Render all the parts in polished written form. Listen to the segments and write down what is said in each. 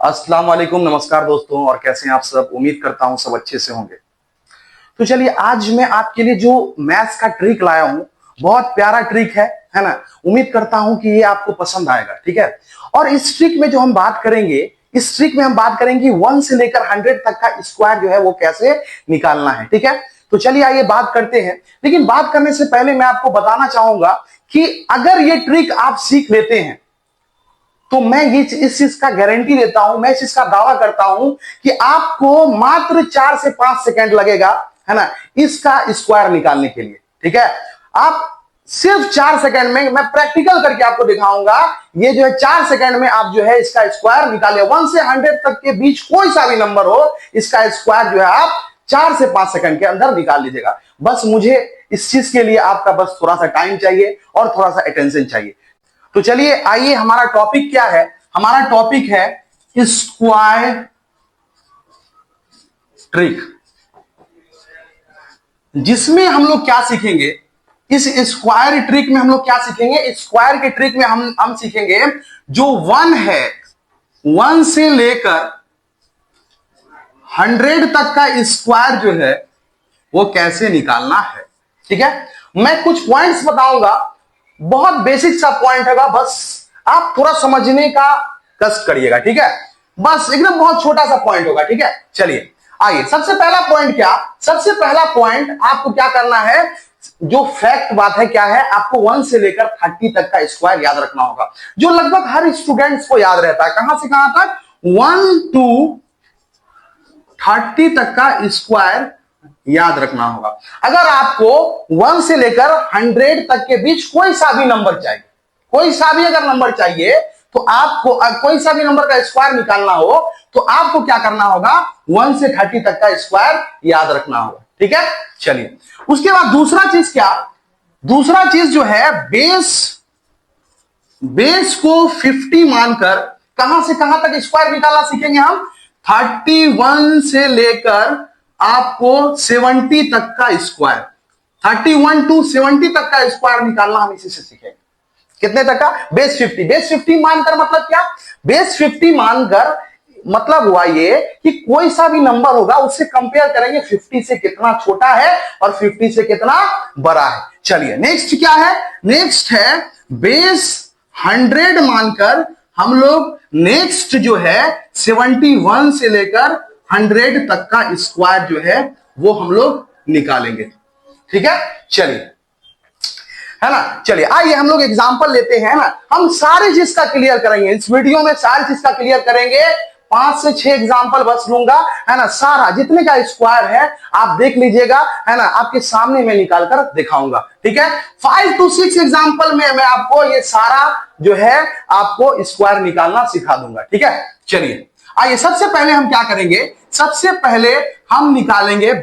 अस्सलाम वालेकुम, नमस्कार दोस्तों। और कैसे हैं आप सब? उम्मीद करता हूं सब अच्छे से होंगे। तो चलिए, आज मैं आपके लिए जो मैथ्स का ट्रिक लाया हूं, बहुत प्यारा ट्रिक है ना। उम्मीद करता हूं कि ये आपको पसंद आएगा, ठीक है। और इस ट्रिक में जो हम बात करेंगे, इस ट्रिक में हम बात करेंगे 1 से लेकर 100 तक का स्क्वायर जो है वो कैसे निकालना है, ठीक है। तो चलिए आइए बात करते हैं। लेकिन बात करने से पहले मैं आपको बताना चाहूंगा कि अगर ये ट्रिक आप सीख लेते हैं तो मैं ये इस चीज का गारंटी देता हूं, मैं इस चीज का दावा करता हूं कि आपको मात्र 4 से 5 सेकंड लगेगा, है ना, इसका स्क्वायर निकालने के लिए, ठीक है। आप सिर्फ 4 सेकंड में, मैं प्रैक्टिकल करके आपको दिखाऊंगा, ये जो है 4 सेकंड में आप जो है इसका स्क्वायर निकालिए। 1 से 100 तक के बीच कोई सा भी नंबर हो, इसका स्क्वायर जो है आप 4 से 5 सेकंड के अंदर निकाल लीजिएगा। बस मुझे इस चीज के लिए आपका बस थोड़ा सा टाइम चाहिए और थोड़ा सा अटेंशन चाहिए। तो चलिए आइए, हमारा टॉपिक क्या है? हमारा टॉपिक है स्क्वायर ट्रिक, जिसमें हम लोग क्या सीखेंगे? इस स्क्वायर ट्रिक में हम लोग क्या सीखेंगे? स्क्वायर के ट्रिक में हम सीखेंगे जो 1 है, 1 से लेकर 100 तक का स्क्वायर जो है वो कैसे निकालना है, ठीक है। मैं कुछ पॉइंट्स बताऊंगा, बहुत बेसिक सा पॉइंट होगा, बस आप थोड़ा समझने का कष्ट करिएगा, ठीक है। बस एकदम बहुत छोटा सा पॉइंट होगा, ठीक है। चलिए आइए, सबसे पहला पॉइंट क्या? सबसे पहला पॉइंट आपको क्या करना है, जो फैक्ट बात है क्या है, आपको 1 से लेकर 30 तक का स्क्वायर याद रखना होगा, जो लगभग हर स्टूडेंट्स को याद रहता है। कहां से कहां तक? 1 to 30 तक का स्क्वायर याद रखना होगा। अगर आपको 1 से लेकर 100 तक के बीच कोई सा भी नंबर चाहिए, कोई सा भी अगर नंबर चाहिए, तो आपको कोई सा भी नंबर का स्क्वायर निकालना हो तो आपको क्या करना होगा? 1 से 30 तक का स्क्वायर याद रखना होगा, ठीक है। चलिए, उसके बाद दूसरा चीज क्या? दूसरा चीज जो है, बेस को 50 मानकर कहां से कहां तक स्क्वायर निकालना सीखेंगे हम? 31 से लेकर आपको 70 तक का स्क्वायर, 31 to 70 तक का स्क्वायर निकालना हम इसी से सीखेंगे। कितने तक का? बेस 50। बेस 50 मानकर मतलब क्या? बेस 50 मानकर मतलब हुआ ये कि कोई सा भी नंबर होगा उससे कंपेयर करेंगे 50 से कितना छोटा है और 50 से कितना बड़ा है। चलिए नेक्स्ट क्या है? नेक्स्ट है बेस 100 मानकर हम लोग नेक्स्ट जो है 71 से लेकर 100 तक का स्क्वायर जो है वो हम लोग निकालेंगे, ठीक है। चलिए, है ना। चलिए आइए हम लोग एग्जांपल लेते हैं ना, हम सारी चीज का क्लियर करेंगे इस वीडियो में, सारी चीज का क्लियर करेंगे। 5 से 6 एग्जांपल बस लूंगा, है ना। सारा जितने का स्क्वायर है आप देख लीजिएगा, है ना, आपके सामने मैं निकाल कर दिखाऊंगा, ठीक है। 5 to 6 एग्जांपल में मैं आपको ये सारा जो है आपको स्क्वायर निकालना सिखा दूंगा, ठीक है। चलिए आइए, सबसे पहले हम क्या करेंगे? सबसे पहले हम निकालेंगे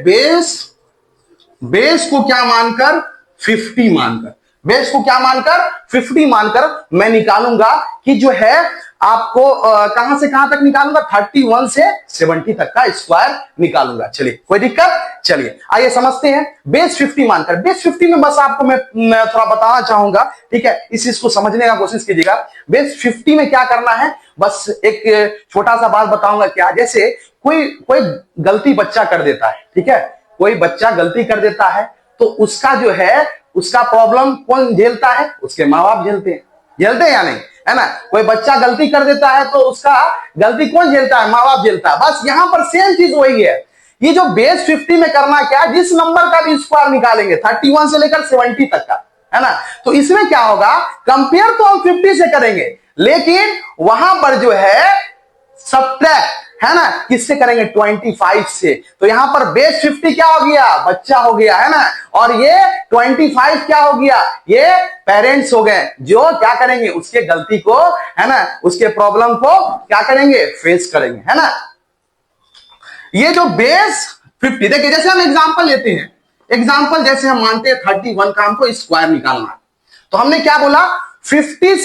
बेस को क्या मानकर? 50 मानकर। बेस को क्या मानकर? 50 मानकर मैं निकालूंगा कि जो है आपको कहां से कहां तक निकालूंगा? 31 से 70 तक का स्क्वायर निकालूंगा। चलिए, कोई दिक्कत? चलिए आइए समझते हैं। बेस 50 मानकर, बेस 50 में बस आपको मैं थोड़ा बताना चाहूंगा, ठीक है। इस चीज को समझने का कोशिश कीजिएगा। बेस 50 में क्या करना है, बस एक छोटा सा बात बताऊंगा। क्या? जैसे कोई गलती बच्चा कर देता है, ठीक है। कोई बच्चा गलती कर देता है तो उसका जो है, उसका प्रॉब्लम कौन झेलता है? उसके माँ बाप झेलते हैं या नहीं, है ना। कोई बच्चा गलती कर देता है तो उसका गलती कौन झेलता है? माँ बाप झेलता है। बस यहां पर सेम चीज वही है। ये जो बेस 50 में करना क्या है, जिस नंबर का भी स्क्वायर निकालेंगे 31 से लेकर 70 तक का, है ना, तो इसमें क्या होगा? कंपेयर तो हम 50 से करेंगे, लेकिन वहां पर जो है सब्ट्रैक्ट, है ना, किससे करेंगे? 25 से। तो यहां पर बेस 50 क्या हो गया? बच्चा हो गया, है ना, और ये 25 क्या हो गया? ये पेरेंट्स हो गए, जो क्या करेंगे? उसके गलती को, है ना, उसके प्रॉब्लम को क्या करेंगे? फेस करेंगे, है ना। ये जो बेस 50, देखिए जैसे हम एग्जांपल लेते हैं, एग्जांपल जैसे हम मानते हैं 31 का हमको स्क्वायर निकालना है, तो हमने क्या बोला? 50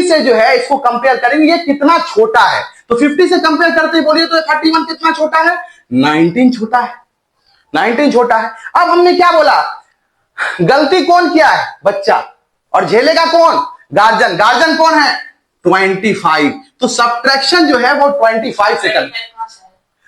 से जो है इसको कंपेयर करेंगे, ये कितना छोटा है। तो 50 से कंपेयर करते ही बोलिए तो 31 कितना छोटा है? 19 छोटा है, 19 छोटा है। अब हमने क्या बोला? गलती कौन किया है? बच्चा। और झेलेगा कौन? गार्जियन। गार्जियन कौन है? 25। तो सब्ट्रैक्शन जो है वो 25 से कर।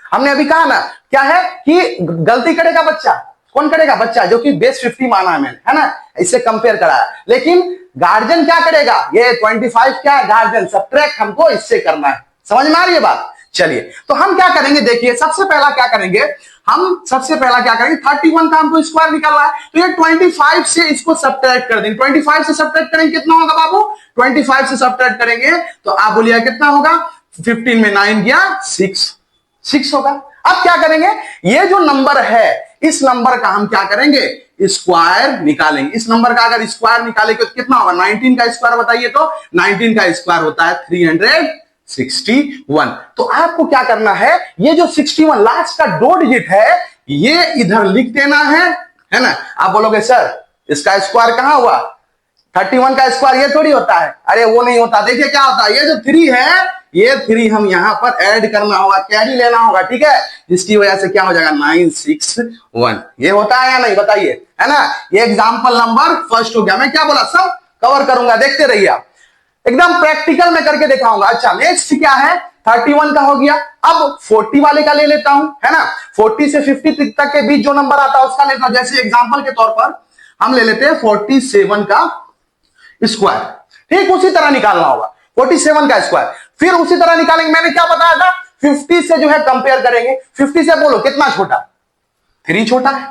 हमने अभी कहा ना क्या है कि गलती करेगा बच्चा, कौन करेगा? बच्चा, जो कि बेस 50 माना है मैंने, है ना, इससे कंपेयर कराया। लेकिन गार्जियन क्या करेगा? ये 25 क्या है? गार्जियन सब्ट्रैक्ट हमको इससे करना है। समझ में आ रही है बात? चलिए, तो हम क्या करेंगे, देखिए सबसे पहला क्या करेंगे, 31 का हमको स्क्वायर निकालना है, तो ये 25 से इसको सब्ट्रैक्ट कर देंगे। 25 से सब्ट्रैक्ट करेंगे कितना होगा बाबू? 25 से सब्ट्रैक्ट करेंगे तो आप बोलिए कितना होगा? 15 में 9 गया 6 होगा। अब क्या करेंगे, ये जो नंबर है इस नंबर का हम क्या करेंगे? स्क्वायर निकालेंगे। इस नंबर का अगर स्क्वायर निकालेंगे तो कितना होगा? 19 का स्क्वायर बताइए तो 19 का स्क्वायर होता है 361। तो आपको क्या करना है, ये जो 61 लास्ट का 2 डिजिट है ये इधर लिख देना है ना। आप बोलोगे सर इसका स्क्वायर कहां हुआ? 31 का स्क्वायर ये थोड़ी होता है। अरे वो नहीं होता, देखिए क्या होता है, ये जो 3 है ये 3 हम यहां पर ऐड करना होगा, कैरी लेना होगा, ठीक है, जिसकी वजह से क्या हो जाएगा? 961। ये होता है या नहीं बताइए, है ना। ये एग्जाम्पल नंबर फर्स्ट हो गया। मैं क्या बोला, सब कवर करूंगा, देखते रहिए आप, एकदम प्रैक्टिकल में करके दिखाऊंगा। अच्छा नेक्स्ट क्या है, 31 का हो गया। अब 40 वाले का ले लेता हूं, है ना। 40 से 50 तक के बीच जो नंबर आता है उसका लेता हूं। जैसे एग्जाम्पल के तौर पर हम ले लेते हैं 47 का स्क्वायर, ठीक उसी तरह निकालना होगा 47 का स्क्वायर। फिर उसी तरह निकालेंगे, मैंने क्या बताया था, 50 से जो है कंपेयर करेंगे। 50 से बोलो कितना छोटा? 3 छोटा है।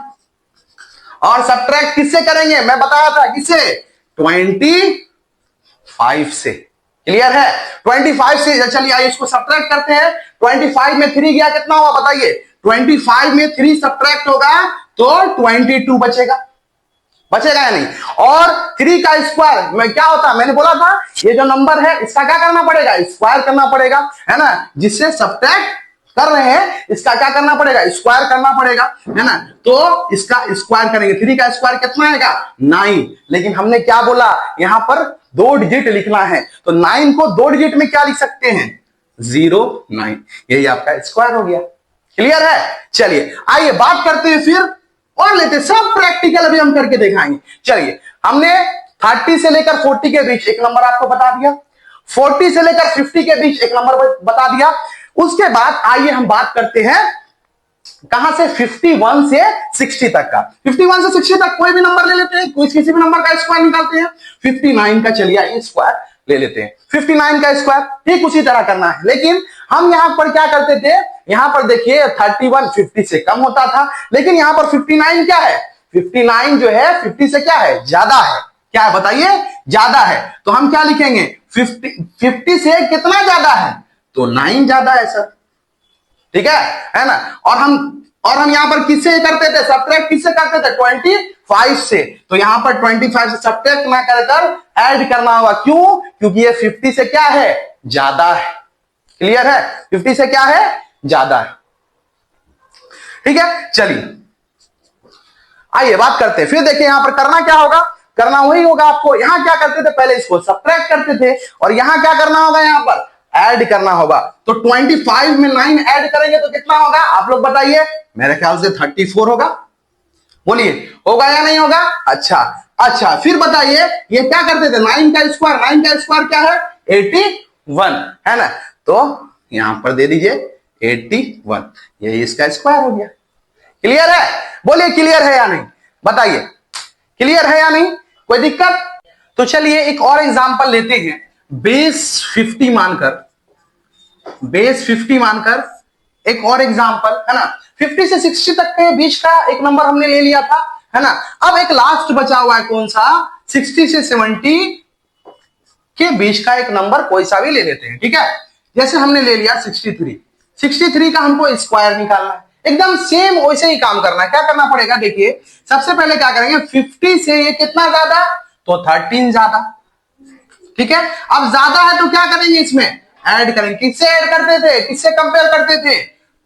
और सब्ट्रैक्ट किससे करेंगे? मैं बताया था किससे? 25 से। क्लियर है? 25 से। चलिए आइए इसको सब्ट्रैक्ट करते हैं। 25 में 3 गया कितना होगा बताइए? 25 में 3 सब्ट्रैक्ट होगा तो 22 बचेगा या नहीं। और 3 का स्क्वायर में क्या होता है, मैंने बोला था ये जो नंबर है इसका क्या करना पड़ेगा? स्क्वायर करना पड़ेगा, है ना। जिससे सब्ट्रैक्ट कर रहे हैं इसका क्या करना पड़ेगा? स्क्वायर करना पड़ेगा, है ना। तो इसका स्क्वायर करेंगे। 3 का स्क्वायर कितना आएगा? 9। लेकिन हमने क्या बोला, यहां पर 2 डिजिट लिखना है, तो 9 को 2 डिजिट में क्या लिख सकते हैं? 09। यही आपका स्क्वायर हो गया। क्लियर है? चलिए आइए बात करते हैं फिर और लेते, सब प्रैक्टिकल अभी हम करके दिखाएंगे। चलिए, हमने 30 से लेकर 40 के बीच एक नंबर आपको बता दिया, 40 से लेकर 50 के बीच एक नंबर बता दिया। उसके बाद आइए हम बात करते हैं कहां से, 51 से 60 तक का। 51 से 60 तक कोई भी नंबर ले लेते हैं, किसी भी नंबर का स्क्वायर निकालते हैं। 59 का चलिए स्क्वायर ले लेते हैं, 59 का स्क्वायर, ठीक उसी तरह करना है। लेकिन हम यहां पर क्या करते थे, यहां पर देखिए 31 50 से कम होता था, लेकिन यहां पर 59 क्या है, 59 जो है 50 से क्या है? ज्यादा है। क्या है बताइए? ज्यादा है। तो हम क्या लिखेंगे, 50 से कितना ज्यादा है? तो 9 ज्यादा है सर, ठीक है ना। और हम यहां पर किससे करते थे? सब्ट्रैक्ट किससे करते थे? 25 से। तो यहां पर 25 से सब्ट्रैक्ट ना कर ऐड करना होगा। क्यों? क्योंकि ये 50 से क्या है? ज्यादा है। क्लियर है? 50 से क्या है? ज्यादा है। ठीक है, चलिए आइए बात करते हैं। फिर देखिए यहां पर करना क्या होगा, करना वही होगा आपको। यहां क्या करते थे, पहले इसको सब्ट्रैक्ट करते थे, और यहां क्या करना होगा, यहां पर ऐड करना होगा। तो 25 में 9 ऐड करेंगे तो कितना होगा आप लोग बताइए? मेरे ख्याल से 34 होगा। बोलिए होगा या नहीं होगा? अच्छा फिर बताइए, ये क्या करते थे? 9 का स्क्वायर क्या है? 81, है ना। तो यहां पर दे दीजिए 81, यही इसका स्क्वायर हो गया। क्लियर है? बोलिए क्लियर है या नहीं, बताइए क्लियर है या नहीं, कोई दिक्कत? तो चलिए एक और एग्जांपल लेते हैं। बेस 50 मानकर एक और एग्जांपल, है ना। 50 से 60 तक के बीच का एक नंबर हमने ले लिया था, है ना। अब एक लास्ट बचा हुआ है, कौन सा? 60 से 70 के बीच का एक नंबर कोई सा भी ले लेते हैं, ठीक है। जैसे हमने ले लिया 63 का हमको स्क्वायर निकालना है। एकदम सेम वैसे ही काम करना है। क्या करना पड़ेगा, देखिए सबसे पहले क्या करेंगे, 50 से ये कितना ज्यादा? तो 13 ज्यादा, ठीक है। अब ज्यादा है तो क्या करेंगे, इसमें ऐड करेंगे। किससे ऐड करते थे, किससे कंपेयर करते थे?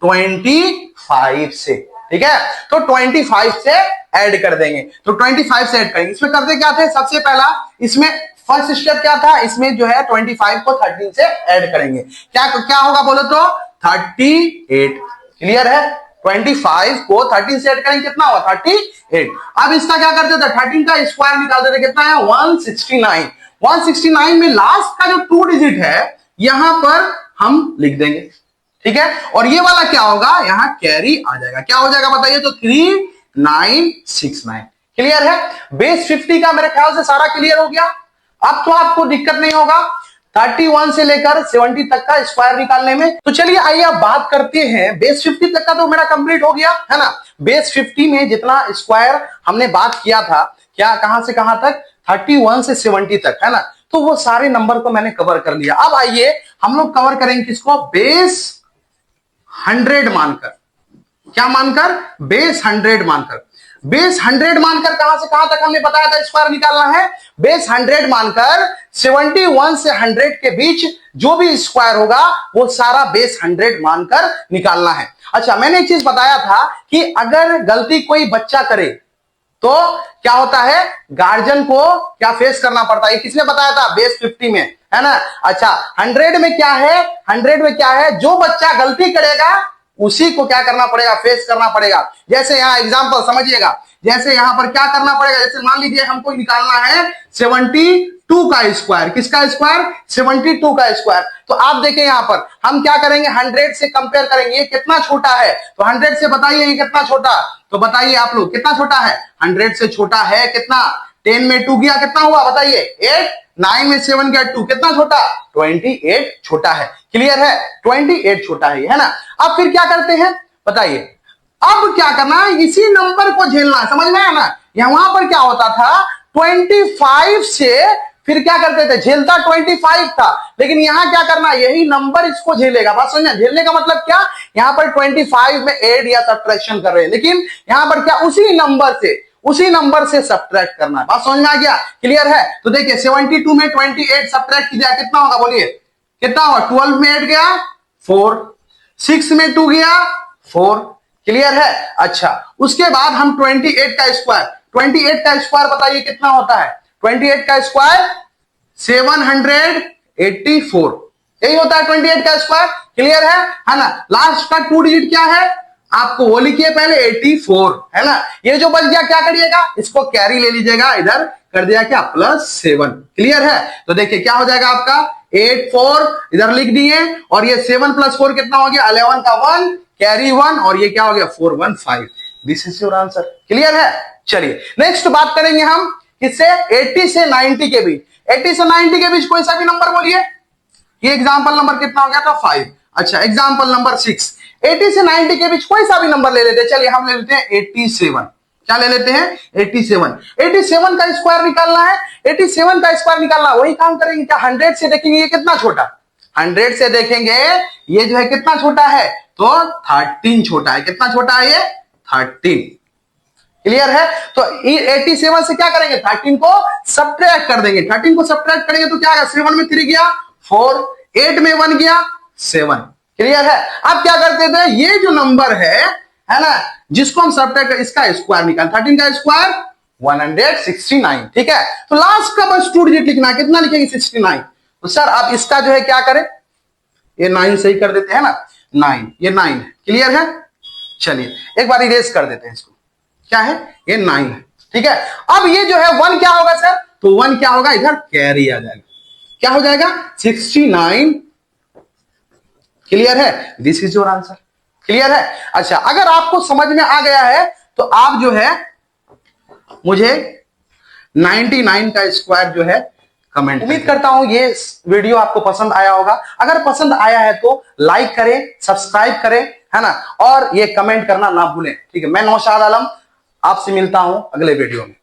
25 से, ठीक है। तो 25 से ऐड कर देंगे। तो 25 से ऐड करेंगे। इसमें करते क्या थे, सबसे पहला इसमें फर्स्ट स्टेप क्या था, इसमें जो है 25 को 13 से ऐड करेंगे। क्या होगा बोलो तो? 38। क्लियर है? 25 को 13 से ऐड करेंगे, कितना हुआ? 38। अब इसका क्या करते थे, 13 का स्क्वायर निकालते थे, कितना है? 169। 169 में लास्ट का जो 2 डिजिट है यहां पर हम लिख देंगे, ठीक है। और ये वाला क्या होगा, यहां कैरी आ जाएगा। क्या हो जाएगा बताइए, तो 3969। क्लियर है। बेस 50 का मेरे ख्याल से सारा क्लियर हो गया। अब तो आपको दिक्कत नहीं होगा 31 से लेकर 70 तक का स्क्वायर निकालने में। तो चलिए आइए अब बात करते हैं, बेस 50 तक का तो मेरा कंप्लीट हो गया है ना। बेस 50 में जितना स्क्वायर हमने बात किया था, क्या कहां से कहां तक, 31 से 70 तक, है ना। तो वो सारे नंबर को मैंने कवर कर लिया। अब आइए हम लोग कवर करेंगे किसको, बेस 100 मानकर। क्या मानकर, बेस 100 मानकर। बेस 100 मानकर कहां से कहां तक हमने बताया था स्क्वायर निकालना है। बेस 100 मानकर 71 से 100 के बीच जो भी स्क्वायर होगा वो सारा बेस 100 मानकर निकालना है। अच्छा, मैंने एक चीज बताया था कि अगर गलती कोई बच्चा करे तो क्या होता है, गार्जियन को क्या फेस करना पड़ता है, किसने बताया था, बेस 50 में, है ना। अच्छा, 100 में क्या है, 100 में क्या है, जो बच्चा गलती करेगा उसी को क्या करना पड़ेगा, फेस करना पड़ेगा। जैसे यहां एग्जांपल समझिएगा, जैसे यहां पर क्या करना पड़ेगा, जैसे मान लीजिए हमको निकालना है 72 का स्क्वायर। किसका स्क्वायर, 72 का स्क्वायर। तो आप देखें यहां पर हम क्या करेंगे, 100 से कंपेयर करेंगे, ये कितना छोटा है, तो 100 से बताइए ये कितना छोटा, तो बताइए आप लोग कितना छोटा है, 100 से छोटा है कितना, 10 में 2 गया कितना हुआ बताइए 8, 9 में 7 गया 2, कितना छोटा, 28 छोटा है। क्लियर है, 28 छोटा है ना। अब फिर क्या करते हैं बताइए, अब क्या करना है, इसी नंबर को झेलना है, समझ में आया ना। यहां पर क्या होता था, 25 से फिर क्या करते थे, झेलता 25 था, लेकिन यहां क्या करना, यही नंबर इसको झेलेगा। बात समझना, झेलने का मतलब क्या, यहां पर 25 में ऐड या सब्ट्रैक्शन कर रहे हैं, लेकिन यहां पर क्या, उसी नंबर से सब्ट्रैक्ट करना है। बात समझ में आ गया, क्लियर है। तो देखिए 72 में 28 सब्ट्रैक्ट किया कितना होगा, बोलिए कितना होगा, 12 में 8 गया 4, 6 में 2 गया 4। क्लियर है। अच्छा, उसके बाद हम 28 का स्क्वायर बताइए कितना होता है, 28 का स्क्वायर 784, यही होता है 28 का स्क्वायर। क्लियर है ना। लास्ट का 2 डिजिट क्या है, आपको वो लिखिए पहले 84, है ना। ये जो बच गया क्या करिएगा, इसको कैरी ले लीजिएगा, इधर कर दिया क्या, +7। क्लियर है। तो देखिए क्या हो जाएगा आपका 84 इधर लिख दिए, और ये 7 + 4 कितना हो गया, 11 का 1 कैरी 1, और ये क्या हो गया 415। This is your answer. Clear है। चलिए नेक्स्ट बात करेंगे हम किससे, 80 से 90 के बीच। 80 से 90 के बीच कोई सा भी नंबर बोलिए। ये एग्जाम्पल नंबर कितना हो गया था, 5। अच्छा, एग्जाम्पल नंबर 6। 80 से 90 के बीच कोई सा भी नंबर ले लेते हैं। चलिए हम ले लेते हैं 87। क्या ले लेते हैं, 87। 87 का स्क्वायर निकालना है, 87 का स्क्वायर निकालना, वही काम करेंगे। क्या 100 से देखेंगे ये कितना छोटा, 100 से देखेंगे ये जो है कितना छोटा है, तो 13 छोटा है। कितना छोटा है ये, 13। क्लियर है। तो 87 से क्या करेंगे, 13 को सब्ट्रैक्ट कर देंगे। 13 को सब्ट्रैक्ट करेंगे तो क्या आएगा, 7 में 3 गया 4, 8 में 1 गया 7। क्लियर है। अब क्या करते थे, ये जो नंबर है ना, जिसको हम सब्ट्रैक्ट, इसका स्क्वायर निकाल, 13 का स्क्वायर 169। ठीक है। तो लास्ट का बस 2 डिजिट लिखना है, कितना लिखेंगे 69। तो सर आप इसका जो है क्या करें, ये 9 सही कर देते हैं ना, 9, ये 9 है। क्लियर है। चलिए एक बार इरेज कर देते हैं इसको, क्या है, ये 9 है। ठीक है। अब ये जो है 1 क्या होगा सर, तो 1 क्या होगा, इधर कैरी आ जाएगा, क्या हो जाएगा 69। क्लियर है। This is your answer. Clear है। अच्छा, अगर आपको समझ में आ गया है तो आप जो है मुझे 99 का स्क्वायर जो है कमेंट। उम्मीद करता हूं ये वीडियो आपको पसंद आया होगा। अगर पसंद आया है तो लाइक करें, सब्सक्राइब करें, है ना, और ये कमेंट करना ना भूलें। ठीक है। मैं नौशाद आलम आपसे मिलता हूं अगले वीडियो में।